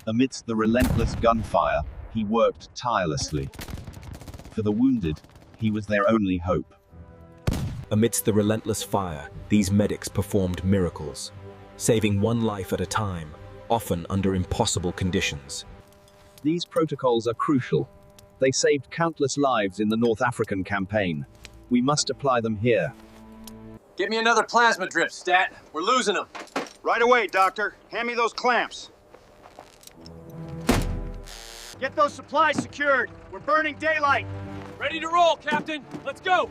Amidst the relentless gunfire, he worked tirelessly. For the wounded, he was their only hope. Amidst the relentless fire, these medics performed miracles, saving one life at a time, often under impossible conditions. These protocols are crucial. They saved countless lives in the North African campaign. We must apply them here. Get me another plasma drip, Stat. We're losing them. Right away, Doctor. Hand me those clamps. Get those supplies secured. We're burning daylight. Ready to roll, Captain. Let's go.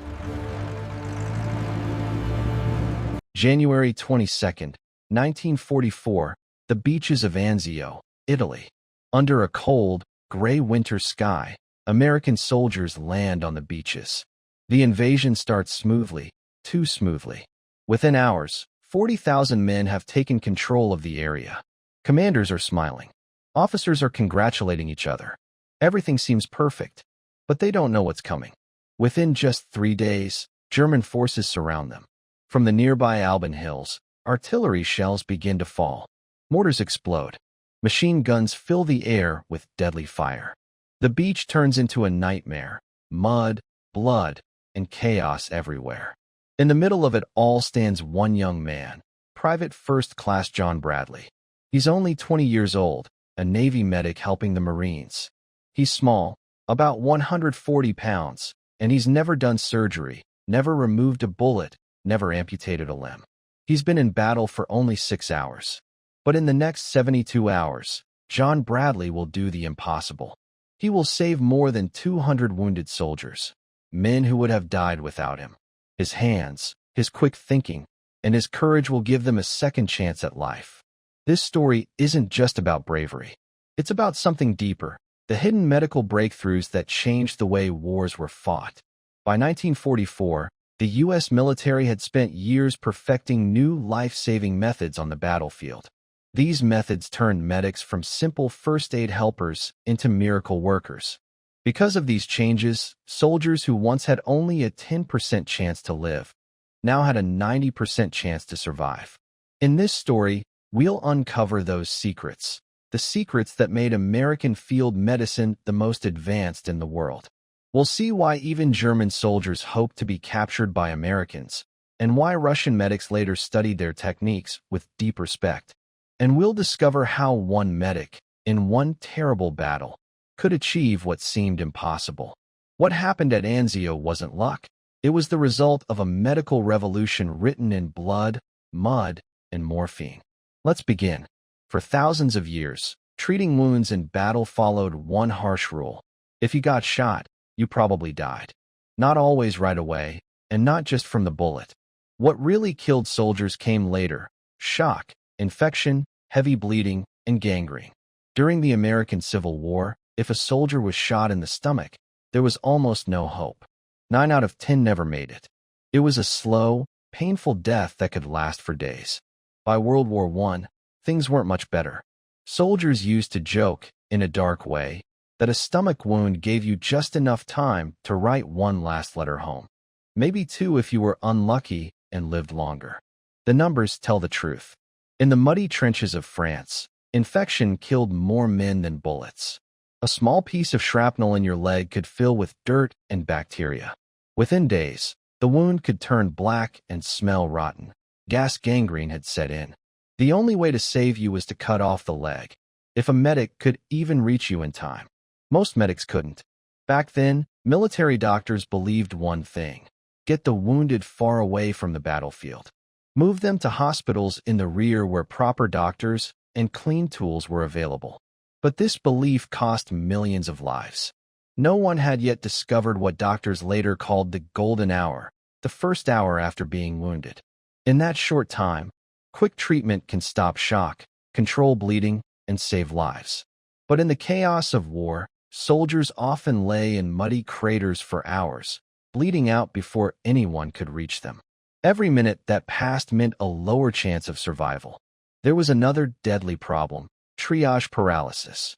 January 22nd, 1944, the beaches of Anzio, Italy. Under a cold, gray winter sky, American soldiers land on the beaches. The invasion starts smoothly, too smoothly. Within hours, 40,000 men have taken control of the area. Commanders are smiling. Officers are congratulating each other. Everything seems perfect, but they don't know what's coming. Within just 3 days, German forces surround them. From the nearby Alban Hills, artillery shells begin to fall. Mortars explode. Machine guns fill the air with deadly fire. The beach turns into a nightmare. Mud, blood, and chaos everywhere. In the middle of it all stands one young man, Private First Class John Bradley. He's only 20 years old, a Navy medic helping the Marines. He's small, about 140 pounds, and he's never done surgery, never removed a bullet, never amputated a limb. He's been in battle for only 6 hours. But in the next 72 hours, John Bradley will do the impossible. He will save more than 200 wounded soldiers, men who would have died without him. His hands, his quick thinking, and his courage will give them a second chance at life. This story isn't just about bravery. It's about something deeper, the hidden medical breakthroughs that changed the way wars were fought. By 1944, the U.S. military had spent years perfecting new life-saving methods on the battlefield. These methods turned medics from simple first-aid helpers into miracle workers. Because of these changes, soldiers who once had only a 10% chance to live now had a 90% chance to survive. In this story, we'll uncover those secrets, the secrets that made American field medicine the most advanced in the world. We'll see why even German soldiers hoped to be captured by Americans, and why Russian medics later studied their techniques with deep respect. And we'll discover how one medic, in one terrible battle, could achieve what seemed impossible. What happened at Anzio wasn't luck. It was the result of a medical revolution written in blood, mud, and morphine. Let's begin. For thousands of years, treating wounds in battle followed one harsh rule. If you got shot, you probably died. Not always right away, and not just from the bullet. What really killed soldiers came later: shock, infection, heavy bleeding, and gangrene. During the American Civil War, if a soldier was shot in the stomach, there was almost no hope. 9 out of 10 never made it. It was a slow, painful death that could last for days. By World War I, things weren't much better. Soldiers used to joke, in a dark way, that a stomach wound gave you just enough time to write one last letter home. Maybe 2 if you were unlucky and lived longer. The numbers tell the truth. In the muddy trenches of France, infection killed more men than bullets. A small piece of shrapnel in your leg could fill with dirt and bacteria. Within days, the wound could turn black and smell rotten. Gas gangrene had set in. The only way to save you was to cut off the leg, if a medic could even reach you in time. Most medics couldn't. Back then, military doctors believed one thing: get the wounded far away from the battlefield. Move them to hospitals in the rear where proper doctors and clean tools were available. But this belief cost millions of lives. No one had yet discovered what doctors later called the golden hour, the first hour after being wounded. In that short time, quick treatment can stop shock, control bleeding, and save lives. But in the chaos of war, soldiers often lay in muddy craters for hours, bleeding out before anyone could reach them. Every minute that passed meant a lower chance of survival. There was another deadly problem: triage paralysis.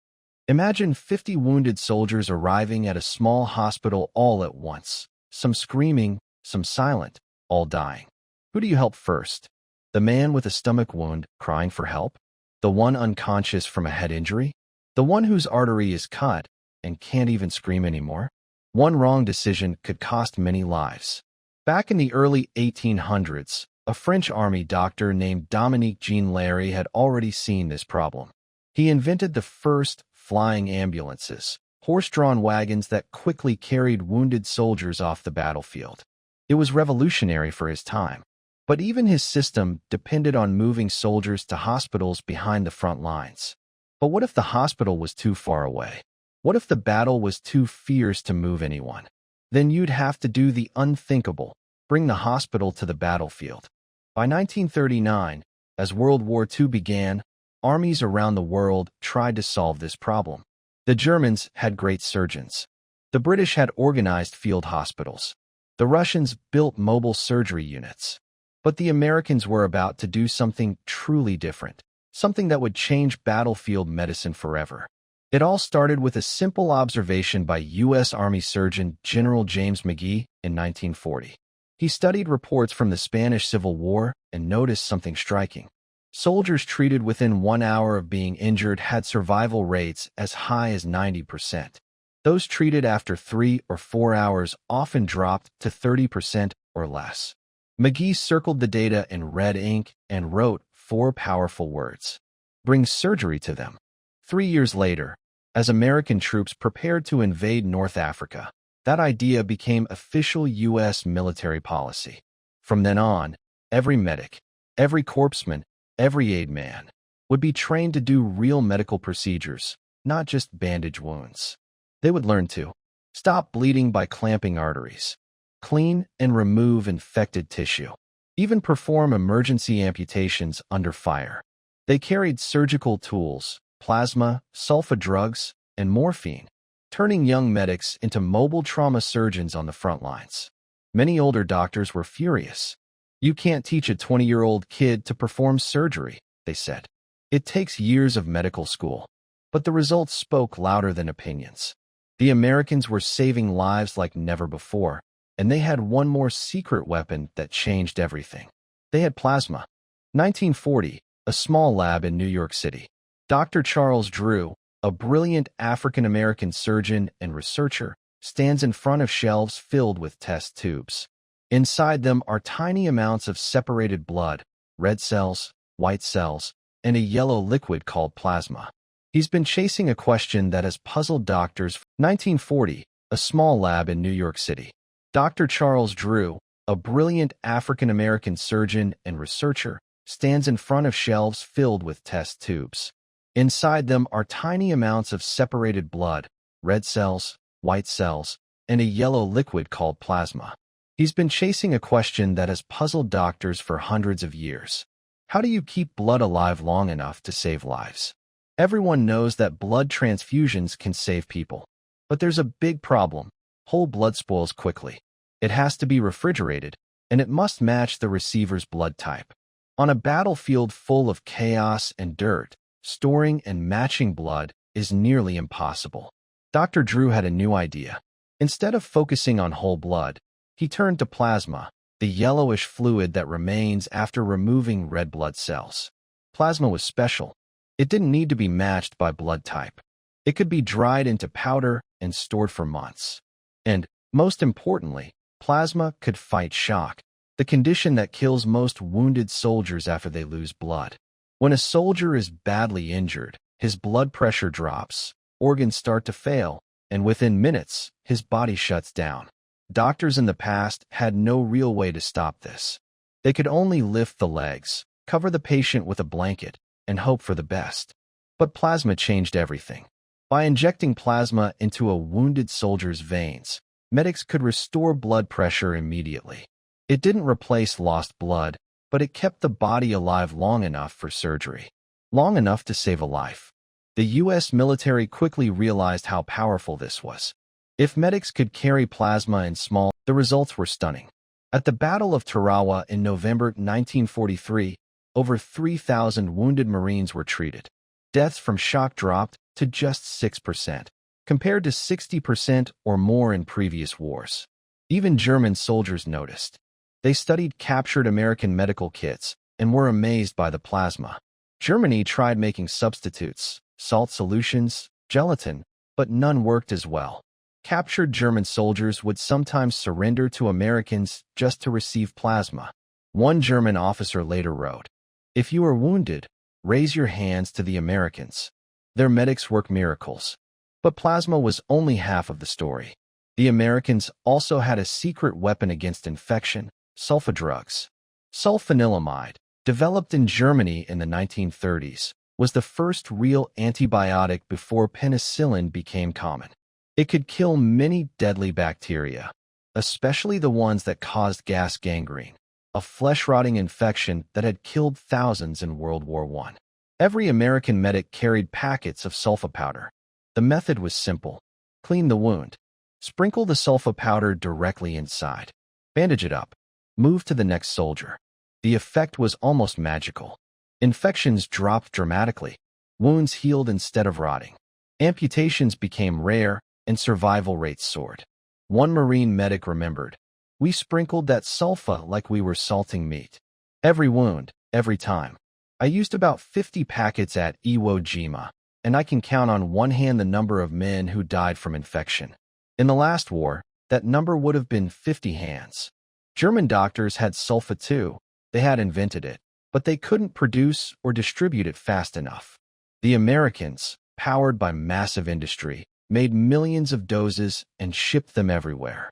Imagine 50 wounded soldiers arriving at a small hospital all at once, some screaming, some silent, all dying. Who do you help first? The man with a stomach wound crying for help? The one unconscious from a head injury? The one whose artery is cut and can't even scream anymore? One wrong decision could cost many lives. Back in the early 1800s, a French army doctor named Dominique Jean Larrey had already seen this problem. He invented the first flying ambulances, horse-drawn wagons that quickly carried wounded soldiers off the battlefield. It was revolutionary for his time. But even his system depended on moving soldiers to hospitals behind the front lines. But what if the hospital was too far away? What if the battle was too fierce to move anyone? Then you'd have to do the unthinkable, bring the hospital to the battlefield. By 1939, as World War II began, armies around the world tried to solve this problem. The Germans had great surgeons. The British had organized field hospitals. The Russians built mobile surgery units. But the Americans were about to do something truly different, something that would change battlefield medicine forever. It all started with a simple observation by U.S. Army Surgeon General James McGee in 1940. He studied reports from the Spanish Civil War and noticed something striking. Soldiers treated within 1 hour of being injured had survival rates as high as 90%. Those treated after 3 or 4 hours often dropped to 30% or less. McGee circled the data in red ink and wrote 4 powerful words: bring surgery to them. 3 years later, as American troops prepared to invade North Africa, that idea became official U.S. military policy. From then on, every medic, every corpsman, every aid man would be trained to do real medical procedures, not just bandage wounds. They would learn to stop bleeding by clamping arteries, clean and remove infected tissue, even perform emergency amputations under fire. They carried surgical tools, plasma, sulfa drugs, and morphine, turning young medics into mobile trauma surgeons on the front lines. Many older doctors were furious. You can't teach a 20-year-old kid to perform surgery, they said. It takes years of medical school. But the results spoke louder than opinions. The Americans were saving lives like never before, and they had one more secret weapon that changed everything. They had plasma. 1940, a small lab in New York City. Dr. Charles Drew, a brilliant African-American surgeon and researcher, stands in front of shelves filled with test tubes. Inside them are tiny amounts of separated blood, red cells, white cells, and a yellow liquid called plasma. He's been chasing a question that has puzzled doctors. 1940, a small lab in New York City. Dr. Charles Drew, a brilliant African-American surgeon and researcher, stands in front of shelves filled with test tubes. Inside them are tiny amounts of separated blood, red cells, white cells, and a yellow liquid called plasma. He's been chasing a question that has puzzled doctors for hundreds of years. How do you keep blood alive long enough to save lives? Everyone knows that blood transfusions can save people. But there's a big problem. Whole blood spoils quickly. It has to be refrigerated, and it must match the receiver's blood type. On a battlefield full of chaos and dirt, storing and matching blood is nearly impossible. Dr. Drew had a new idea. Instead of focusing on whole blood, he turned to plasma, the yellowish fluid that remains after removing red blood cells. Plasma was special. It didn't need to be matched by blood type. It could be dried into powder and stored for months. And, most importantly, plasma could fight shock, the condition that kills most wounded soldiers after they lose blood. When a soldier is badly injured, his blood pressure drops, organs start to fail, and within minutes, his body shuts down. Doctors in the past had no real way to stop this. They could only lift the legs, cover the patient with a blanket, and hope for the best. But plasma changed everything. By injecting plasma into a wounded soldier's veins, medics could restore blood pressure immediately. It didn't replace lost blood, but it kept the body alive long enough for surgery, long enough to save a life. The U.S. military quickly realized how powerful this was. If medics could carry plasma in small, the results were stunning. At the Battle of Tarawa in November 1943, over 3,000 wounded Marines were treated. Deaths from shock dropped to just 6%, compared to 60% or more in previous wars. Even German soldiers noticed. They studied captured American medical kits and were amazed by the plasma. Germany tried making substitutes, salt solutions, gelatin, but none worked as well. Captured German soldiers would sometimes surrender to Americans just to receive plasma. One German officer later wrote, "If you are wounded, raise your hands to the Americans. Their medics work miracles." But plasma was only half of the story. The Americans also had a secret weapon against infection, sulfa drugs. Sulfanilamide, developed in Germany in the 1930s, was the first real antibiotic before penicillin became common. It could kill many deadly bacteria, especially the ones that caused gas gangrene, a flesh-rotting infection that had killed thousands in World War I. Every American medic carried packets of sulfa powder. The method was simple. Clean the wound. Sprinkle the sulfa powder directly inside. Bandage it up. Move to the next soldier. The effect was almost magical. Infections dropped dramatically. Wounds healed instead of rotting. Amputations became rare, and survival rates soared. One Marine medic remembered, "We sprinkled that sulfa like we were salting meat. Every wound, every time. I used about 50 packets at Iwo Jima, and I can count on one hand the number of men who died from infection. In the last war, that number would have been 50 hands." German doctors had sulfa too. They had invented it, but they couldn't produce or distribute it fast enough. The Americans, powered by massive industry, made millions of doses and shipped them everywhere.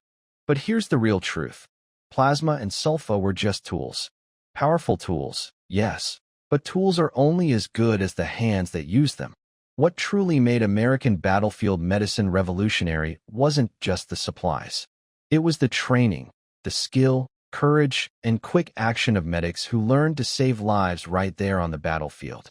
But here's the real truth. Plasma and sulfa were just tools. Powerful tools, yes, but tools are only as good as the hands that use them. What truly made American battlefield medicine revolutionary wasn't just the supplies. It was the training, the skill, courage, and quick action of medics who learned to save lives right there on the battlefield.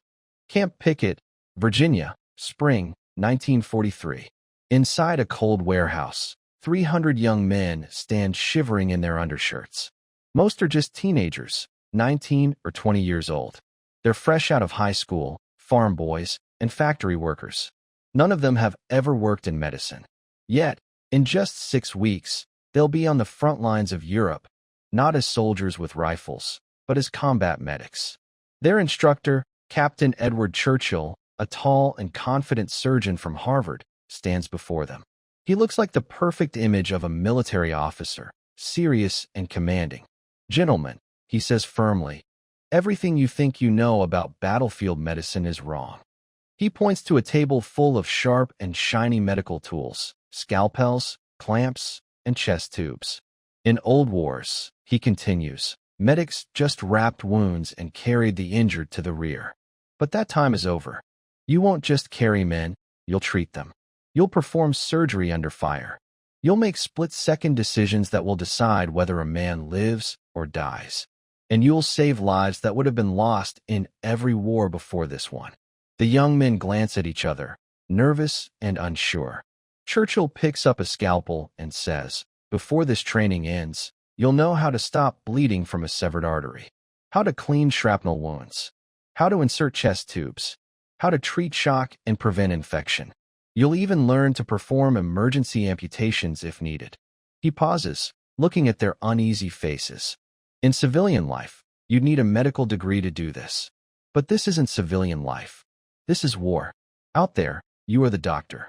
Camp Pickett, Virginia, spring, 1943. Inside a cold warehouse, 300 young men stand shivering in their undershirts. Most are just teenagers, 19 or 20 years old. They're fresh out of high school, farm boys, and factory workers. None of them have ever worked in medicine. Yet, in just 6 weeks, they'll be on the front lines of Europe, not as soldiers with rifles, but as combat medics. Their instructor, Captain Edward Churchill, a tall and confident surgeon from Harvard, stands before them. He looks like the perfect image of a military officer, serious and commanding. "Gentlemen," he says firmly, "everything you think you know about battlefield medicine is wrong." He points to a table full of sharp and shiny medical tools, scalpels, clamps, and chest tubes. "In old wars," he continues, "medics just wrapped wounds and carried the injured to the rear. But that time is over. You won't just carry men, you'll treat them. You'll perform surgery under fire. You'll make split-second decisions that will decide whether a man lives or dies. And you'll save lives that would have been lost in every war before this one." The young men glance at each other, nervous and unsure. Churchill picks up a scalpel and says, "Before this training ends, you'll know how to stop bleeding from a severed artery, how to clean shrapnel wounds, how to insert chest tubes, how to treat shock and prevent infection. You'll even learn to perform emergency amputations if needed." He pauses, looking at their uneasy faces. In civilian life, you'd need a medical degree to do this. But this isn't civilian life. This is war. Out there, you are the doctor.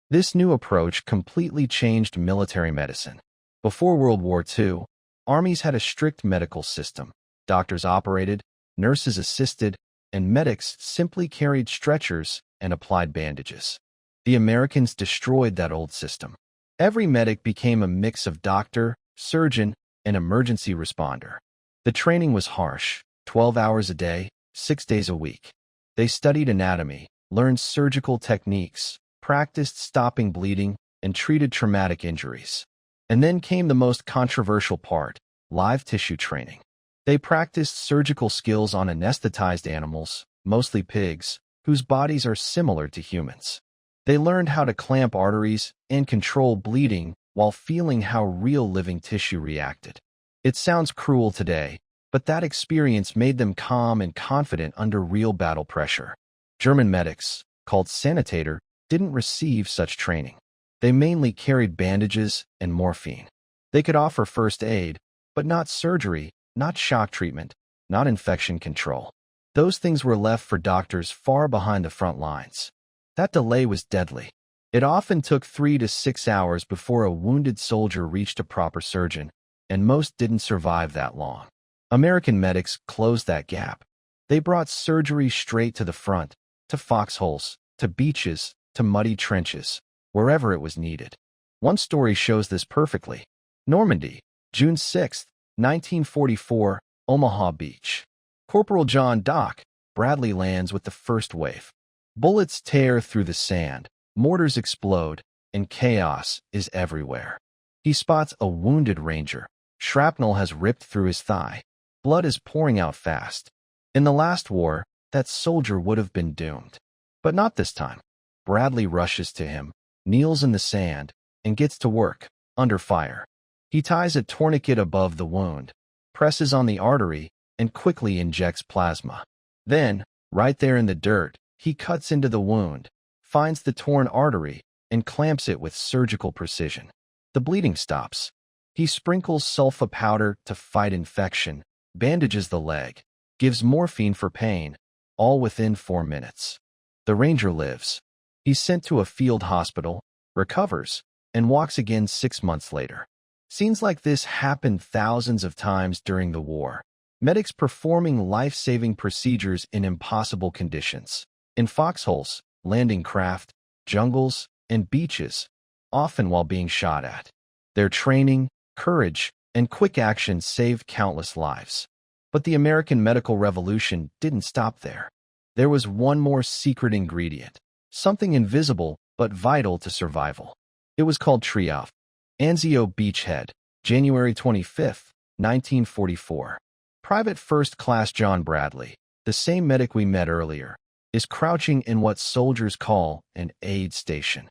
This new approach completely changed military medicine. Before World War II, armies had a strict medical system. Doctors operated, nurses assisted, and medics simply carried stretchers and applied bandages. The Americans destroyed that old system. Every medic became a mix of doctor, surgeon, and emergency responder. The training was harsh, 12 hours a day, 6 days a week. They studied anatomy, learned surgical techniques, practiced stopping bleeding, and treated traumatic injuries. And then came the most controversial part, live tissue training. They practiced surgical skills on anesthetized animals, mostly pigs, whose bodies are similar to humans. They learned how to clamp arteries and control bleeding while feeling how real living tissue reacted. It sounds cruel today, but that experience made them calm and confident under real battle pressure. German medics, called Sanitator, didn't receive such training. They mainly carried bandages and morphine. They could offer first aid, but not surgery, not shock treatment, not infection control. Those things were left for doctors far behind the front lines. That delay was deadly. It often took 3 to 6 hours before a wounded soldier reached a proper surgeon, and most didn't survive that long. American medics closed that gap. They brought surgery straight to the front, to foxholes, to beaches, to muddy trenches, wherever it was needed. One story shows this perfectly. Normandy, June 6, 1944, Omaha Beach. Corporal John Doc Bradley lands with the first wave. Bullets tear through the sand, mortars explode, and chaos is everywhere. He spots a wounded ranger. Shrapnel has ripped through his thigh. Blood is pouring out fast. In the last war, that soldier would have been doomed. But not this time. Bradley rushes to him, kneels in the sand, and gets to work, under fire. He ties a tourniquet above the wound, presses on the artery, and quickly injects plasma. Then, right there in the dirt, he cuts into the wound, finds the torn artery, and clamps it with surgical precision. The bleeding stops. He sprinkles sulfa powder to fight infection, bandages the leg, gives morphine for pain, all within 4 minutes. The ranger lives. He's sent to a field hospital, recovers, and walks again 6 months later. Scenes like this happened thousands of times during the war. Medics performing life-saving procedures in impossible conditions. In foxholes, landing craft, jungles, and beaches, often while being shot at. Their training, courage, and quick action saved countless lives. But the American medical revolution didn't stop there. There was one more secret ingredient, something invisible but vital to survival. It was called Triage. Anzio beachhead, January 25, 1944. Private First Class John Bradley, the same medic we met earlier, is crouching in what soldiers call an aid station.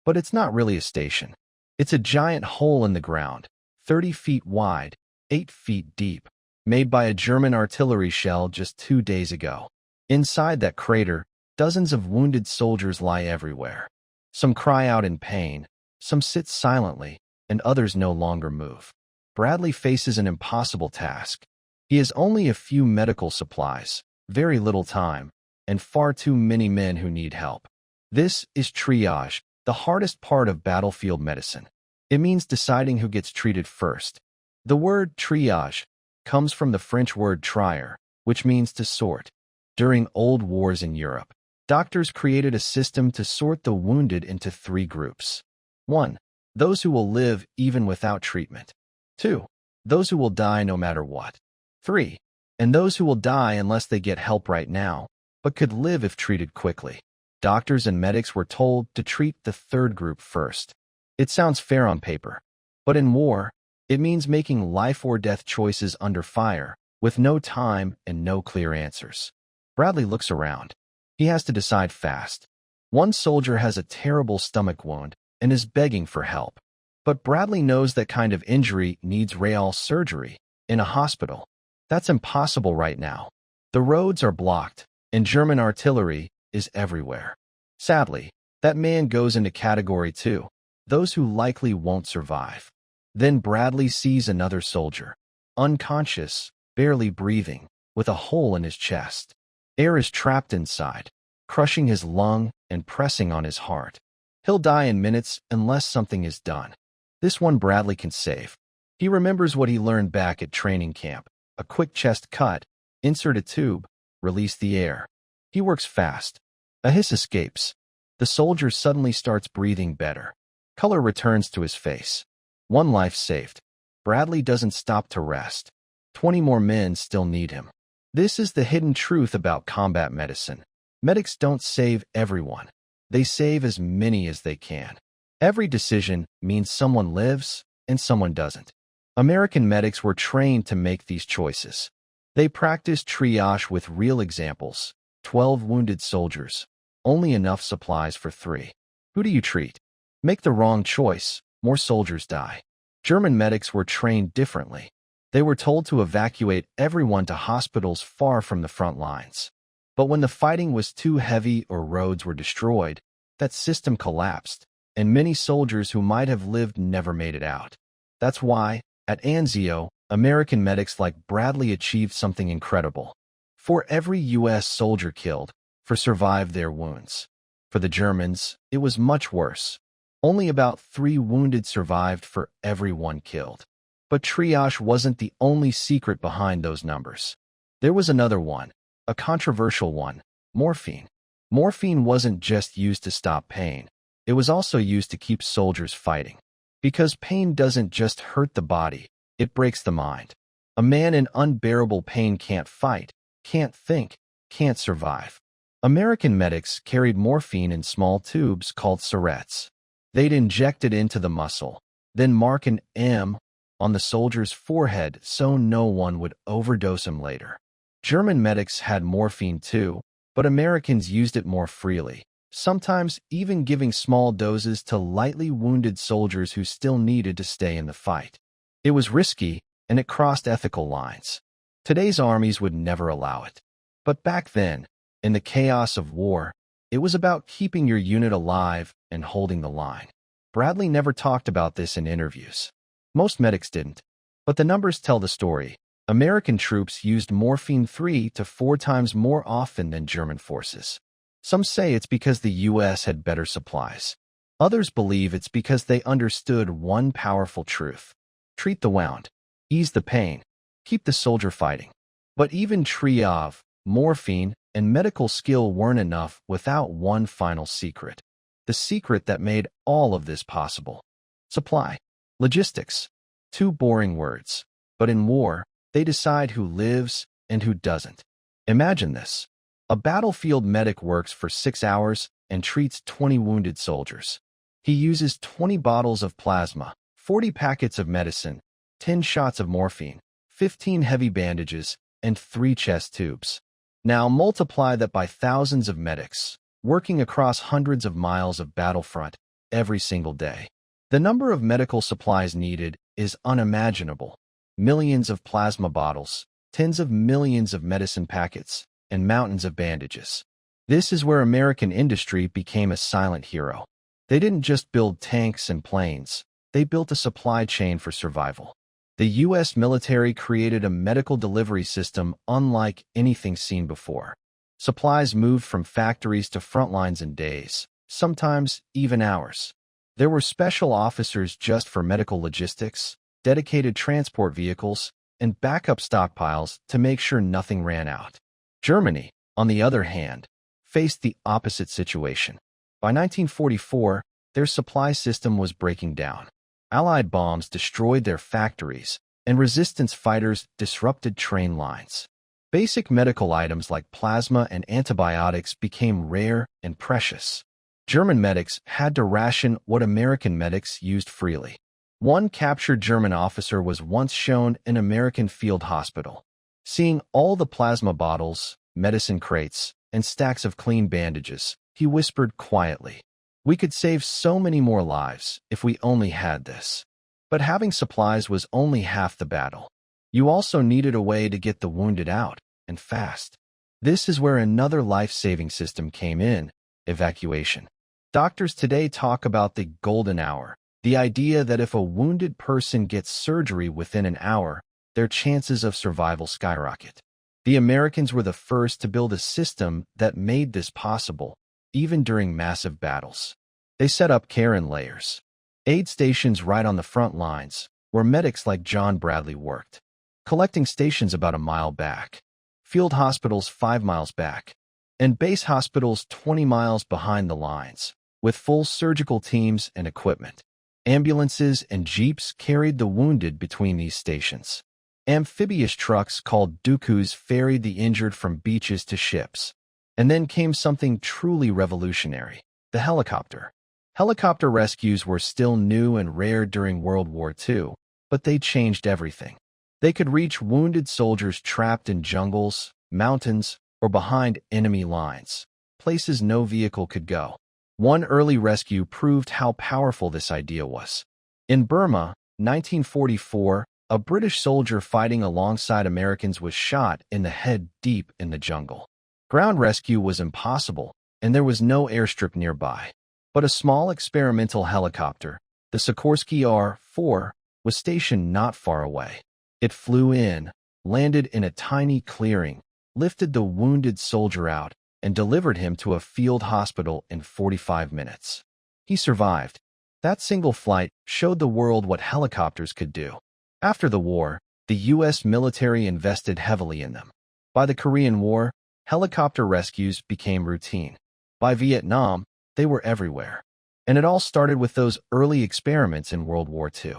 But it's not really a station. It's a giant hole in the ground, 30 feet wide, 8 feet deep, made by a German artillery shell just 2 days ago. Inside that crater, dozens of wounded soldiers lie everywhere. Some cry out in pain, some sit silently, and others no longer move. Bradley faces an impossible task. He has only a few medical supplies, very little time, and far too many men who need help. This is triage, the hardest part of battlefield medicine. It means deciding who gets treated first. The word triage comes from the French word trier, which means to sort. During old wars in Europe, doctors created a system to sort the wounded into 3 groups. 1. Those who will live even without treatment. 2. Those who will die no matter what. 3. And those who will die unless they get help right now, but could live if treated quickly. Doctors and medics were told to treat the 3rd group first. It sounds fair on paper, but in war, it means making life or death choices under fire, with no time and no clear answers. Bradley looks around. He has to decide fast. One soldier has a terrible stomach wound and is begging for help. But Bradley knows that kind of injury needs real surgery in a hospital. That's impossible right now. The roads are blocked, and German artillery is everywhere. Sadly, that man goes into category 2, those who likely won't survive. Then Bradley sees another soldier, unconscious, barely breathing, with a hole in his chest. Air is trapped inside, crushing his lung and pressing on his heart. He'll die in minutes unless something is done. This one Bradley can save. He remembers what he learned back at training camp. A quick chest cut, insert a tube, release the air. He works fast. A hiss escapes. The soldier suddenly starts breathing better. Color returns to his face. One life saved. Bradley doesn't stop to rest. 20 more men still need him. This is the hidden truth about combat medicine. Medics don't save everyone. They save as many as they can. Every decision means someone lives and someone doesn't. American medics were trained to make these choices. They practiced triage with real examples. 12 wounded soldiers. Only enough supplies for 3. Who do you treat? Make the wrong choice. More soldiers die. German medics were trained differently. They were told to evacuate everyone to hospitals far from the front lines. But when the fighting was too heavy or roads were destroyed, that system collapsed, and many soldiers who might have lived never made it out. That's why, at Anzio, American medics like Bradley achieved something incredible. For every U.S. soldier killed, 4 survived their wounds. For the Germans, it was much worse. Only about 3 wounded survived for every 1 killed. But triage wasn't the only secret behind those numbers. There was another one, a controversial one: morphine. Morphine wasn't just used to stop pain. It was also used to keep soldiers fighting. Because pain doesn't just hurt the body, it breaks the mind. A man in unbearable pain can't fight, can't think, can't survive. American medics carried morphine in small tubes called syrettes. They'd inject it into the muscle, then mark an M on the soldier's forehead so no one would overdose him later. German medics had morphine too, but Americans used it more freely, sometimes even giving small doses to lightly wounded soldiers who still needed to stay in the fight. It was risky, and it crossed ethical lines. Today's armies would never allow it. But back then, in the chaos of war, it was about keeping your unit alive and holding the line. Bradley never talked about this in interviews. Most medics didn't. But the numbers tell the story. American troops used morphine 3 to 4 times more often than German forces. Some say it's because the U.S. had better supplies. Others believe it's because they understood one powerful truth: treat the wound, ease the pain, keep the soldier fighting. But even triage, morphine, and medical skill weren't enough without one final secret. The secret that made all of this possible: supply. Logistics. 2 boring words. But in war, they decide who lives and who doesn't. Imagine this. A battlefield medic works for 6 hours and treats 20 wounded soldiers. He uses 20 bottles of plasma, 40 packets of medicine, 10 shots of morphine, 15 heavy bandages, and 3 chest tubes. Now multiply that by thousands of medics, working across hundreds of miles of battlefront every single day. The number of medical supplies needed is unimaginable. Millions of plasma bottles, tens of millions of medicine packets, and mountains of bandages. This is where American industry became a silent hero. They didn't just build tanks and planes, they built a supply chain for survival. The U.S. military created a medical delivery system unlike anything seen before. Supplies moved from factories to front lines in days, sometimes even hours. There were special officers just for medical logistics, dedicated transport vehicles, and backup stockpiles to make sure nothing ran out. Germany, on the other hand, faced the opposite situation. By 1944, their supply system was breaking down. Allied bombs destroyed their factories, and resistance fighters disrupted train lines. Basic medical items like plasma and antibiotics became rare and precious. German medics had to ration what American medics used freely. One captured German officer was once shown an American field hospital. Seeing all the plasma bottles, medicine crates, and stacks of clean bandages, he whispered quietly, "We could save so many more lives if we only had this." But having supplies was only half the battle. You also needed a way to get the wounded out, and fast. This is where another life-saving system came in: evacuation. Doctors today talk about the golden hour, the idea that if a wounded person gets surgery within an hour, their chances of survival skyrocket. The Americans were the first to build a system that made this possible, even during massive battles. They set up care in layers. Aid stations right on the front lines, where medics like John Bradley worked. Collecting stations about a mile back. Field hospitals 5 miles back. And base hospitals 20 miles behind the lines, with full surgical teams and equipment. Ambulances and jeeps carried the wounded between these stations. Amphibious trucks called dukus ferried the injured from beaches to ships. And then came something truly revolutionary: the helicopter. Helicopter rescues were still new and rare during World War II, but they changed everything. They could reach wounded soldiers trapped in jungles, mountains, or behind enemy lines, places no vehicle could go. One early rescue proved how powerful this idea was. In Burma, 1944, a British soldier fighting alongside Americans was shot in the head deep in the jungle. Ground rescue was impossible, and there was no airstrip nearby. But a small experimental helicopter, the Sikorsky R-4, was stationed not far away. It flew in, landed in a tiny clearing, lifted the wounded soldier out, and delivered him to a field hospital in 45 minutes. He survived. That single flight showed the world what helicopters could do. After the war, the U.S. military invested heavily in them. By the Korean War, helicopter rescues became routine. By Vietnam, they were everywhere. And it all started with those early experiments in World War II.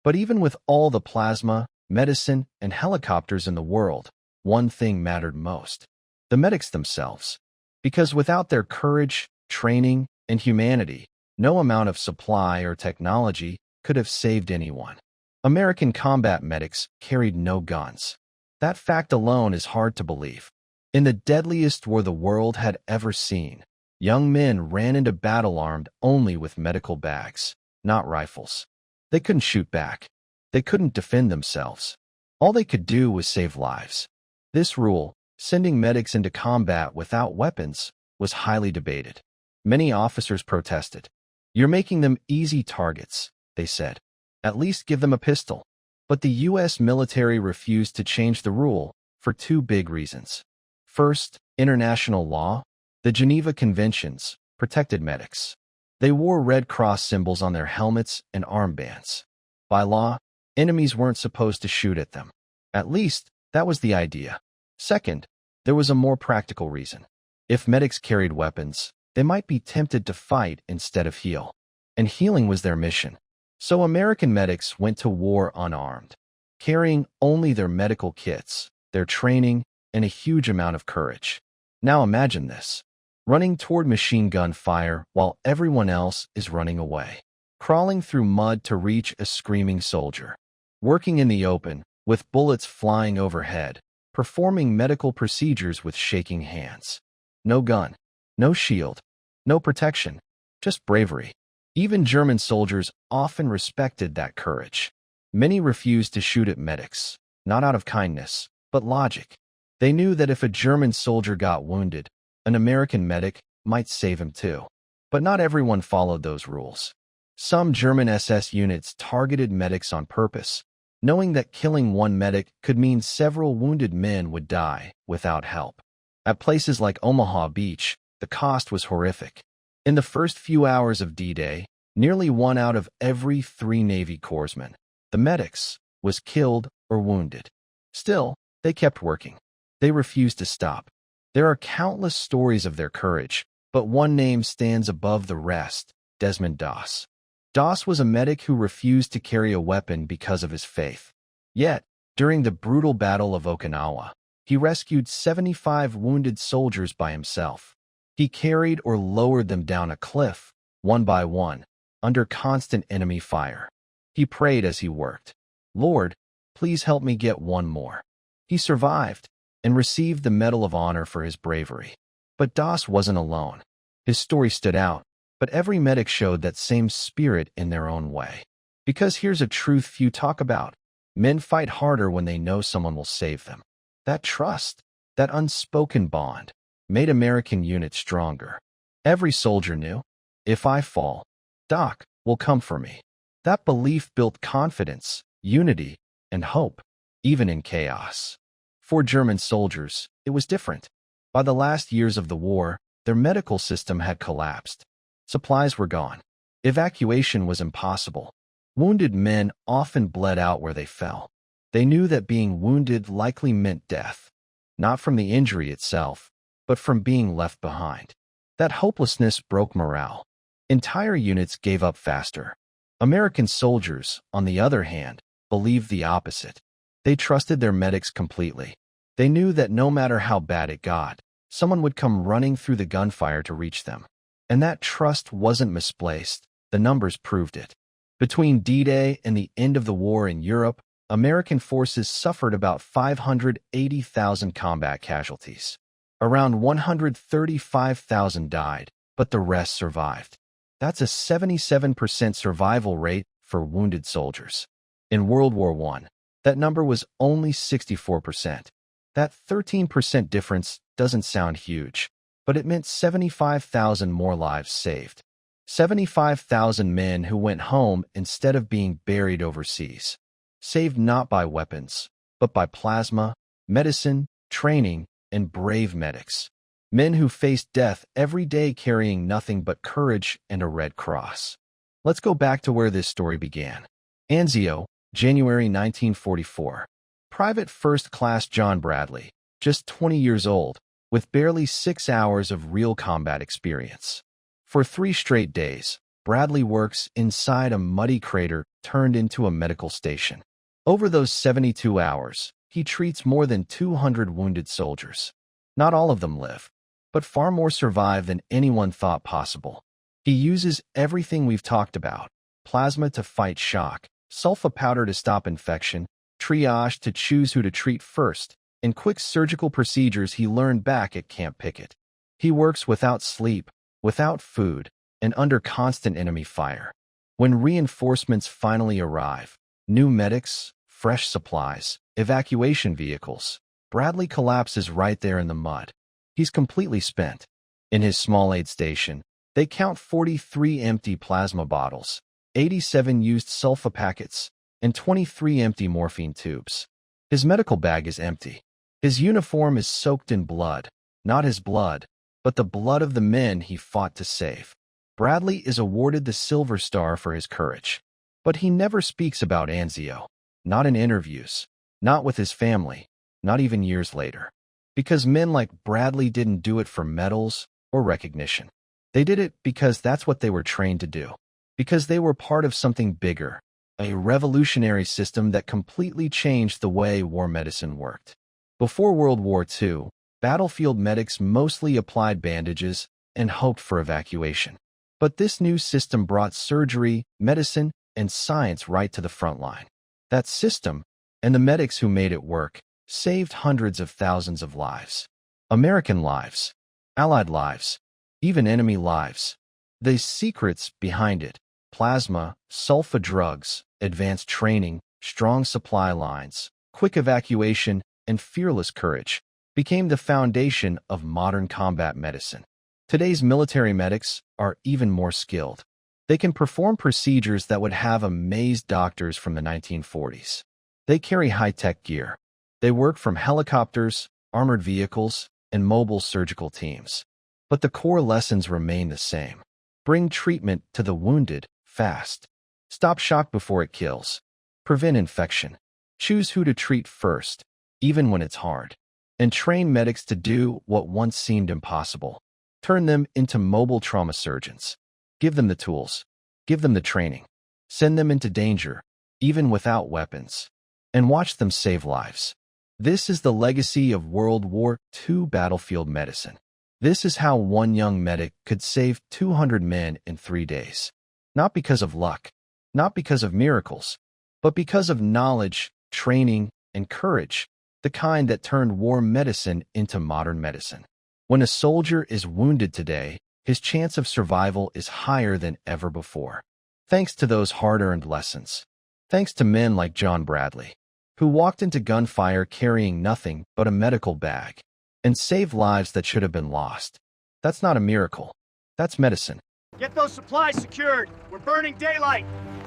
But even with all the plasma, medicine, and helicopters in the world, one thing mattered most: the medics themselves. Because without their courage, training, and humanity, no amount of supply or technology could have saved anyone. American combat medics carried no guns. That fact alone is hard to believe. In the deadliest war the world had ever seen, young men ran into battle armed only with medical bags, not rifles. They couldn't shoot back. They couldn't defend themselves. All they could do was save lives. This rule, sending medics into combat without weapons, was highly debated. Many officers protested. "You're making them easy targets," they said. "At least give them a pistol." But the U.S. military refused to change the rule for two big reasons. First, international law. The Geneva Conventions protected medics. They wore Red Cross symbols on their helmets and armbands. By law, enemies weren't supposed to shoot at them. At least, that was the idea. Second, there was a more practical reason. If medics carried weapons, they might be tempted to fight instead of heal. And healing was their mission. So American medics went to war unarmed, carrying only their medical kits, their training, and a huge amount of courage. Now imagine this: running toward machine gun fire while everyone else is running away, crawling through mud to reach a screaming soldier, working in the open with bullets flying overhead, performing medical procedures with shaking hands. No gun, no shield, no protection, just bravery. Even German soldiers often respected that courage. Many refused to shoot at medics, not out of kindness, but logic. They knew that if a German soldier got wounded, an American medic might save him too. But not everyone followed those rules. Some German SS units targeted medics on purpose, knowing that killing one medic could mean several wounded men would die without help. At places like Omaha Beach, the cost was horrific. In the first few hours of D-Day, nearly 1 out of every 3 Navy corpsmen, the medics, was killed or wounded. Still, they kept working. They refused to stop. There are countless stories of their courage, but one name stands above the rest: Desmond Doss. Doss was a medic who refused to carry a weapon because of his faith. Yet, during the brutal Battle of Okinawa, he rescued 75 wounded soldiers by himself. He carried or lowered them down a cliff, one by one, under constant enemy fire. He prayed as he worked, "Lord, please help me get one more." He survived and received the Medal of Honor for his bravery. But Doss wasn't alone. His story stood out, but every medic showed that same spirit in their own way. Because here's a truth few talk about: men fight harder when they know someone will save them. That trust, that unspoken bond, made American units stronger. Every soldier knew, if I fall, Doc will come for me. That belief built confidence, unity, and hope, even in chaos. For German soldiers, it was different. By the last years of the war, their medical system had collapsed. Supplies were gone. Evacuation was impossible. Wounded men often bled out where they fell. They knew that being wounded likely meant death, not from the injury itself, but from being left behind. That hopelessness broke morale. Entire units gave up faster. American soldiers, on the other hand, believed the opposite. They trusted their medics completely. They knew that no matter how bad it got, someone would come running through the gunfire to reach them. And that trust wasn't misplaced. The numbers proved it. Between D-Day and the end of the war in Europe, American forces suffered about 580,000 combat casualties. Around 135,000 died, but the rest survived. That's a 77% survival rate for wounded soldiers. In World War I, that number was only 64%. That 13% difference doesn't sound huge, but it meant 75,000 more lives saved. 75,000 men who went home instead of being buried overseas. Saved not by weapons, but by plasma, medicine, training, and brave medics. Men who faced death every day carrying nothing but courage and a red cross. Let's go back to where this story began. Anzio, January 1944. Private First Class John Bradley, just 20 years old, with barely 6 hours of real combat experience. For 3 straight days, Bradley works inside a muddy crater turned into a medical station. Over those 72 hours, he treats more than 200 wounded soldiers. Not all of them live, but far more survive than anyone thought possible. He uses everything we've talked about: plasma to fight shock, sulfa powder to stop infection, triage to choose who to treat first, and quick surgical procedures he learned back at Camp Pickett. He works without sleep, without food, and under constant enemy fire. When reinforcements finally arrive, new medics, fresh supplies, evacuation vehicles, Bradley collapses right there in the mud. He's completely spent. In his small aid station, they count 43 empty plasma bottles, 87 used sulfa packets, and 23 empty morphine tubes. His medical bag is empty. His uniform is soaked in blood, not his blood, but the blood of the men he fought to save. Bradley is awarded the Silver Star for his courage. But he never speaks about Anzio, not in interviews, not with his family, not even years later. Because men like Bradley didn't do it for medals or recognition. They did it because that's what they were trained to do. Because they were part of something bigger, a revolutionary system that completely changed the way war medicine worked. Before World War II, battlefield medics mostly applied bandages and hoped for evacuation. But this new system brought surgery, medicine, and science right to the front line. That system, and the medics who made it work, saved hundreds of thousands of lives. American lives, Allied lives, even enemy lives. The secrets behind it: plasma, sulfa drugs, advanced training, strong supply lines, quick evacuation, and fearless courage, became the foundation of modern combat medicine. Today's military medics are even more skilled. They can perform procedures that would have amazed doctors from the 1940s. They carry high-tech gear. They work from helicopters, armored vehicles, and mobile surgical teams. But the core lessons remain the same. Bring treatment to the wounded fast. Stop shock before it kills. Prevent infection. Choose who to treat first, even when it's hard. And train medics to do what once seemed impossible. Turn them into mobile trauma surgeons. Give them the tools. Give them the training. Send them into danger, even without weapons. And watch them save lives. This is the legacy of World War II battlefield medicine. This is how one young medic could save 200 men in 3 days. Not because of luck, not because of miracles, but because of knowledge, training, and courage, the kind that turned war medicine into modern medicine. When a soldier is wounded today, his chance of survival is higher than ever before. Thanks to those hard-earned lessons. Thanks to men like John Bradley, who walked into gunfire carrying nothing but a medical bag and saved lives that should have been lost. That's not a miracle. That's medicine. Get those supplies secured. We're burning daylight.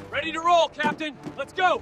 Ready to roll, Captain. Let's go.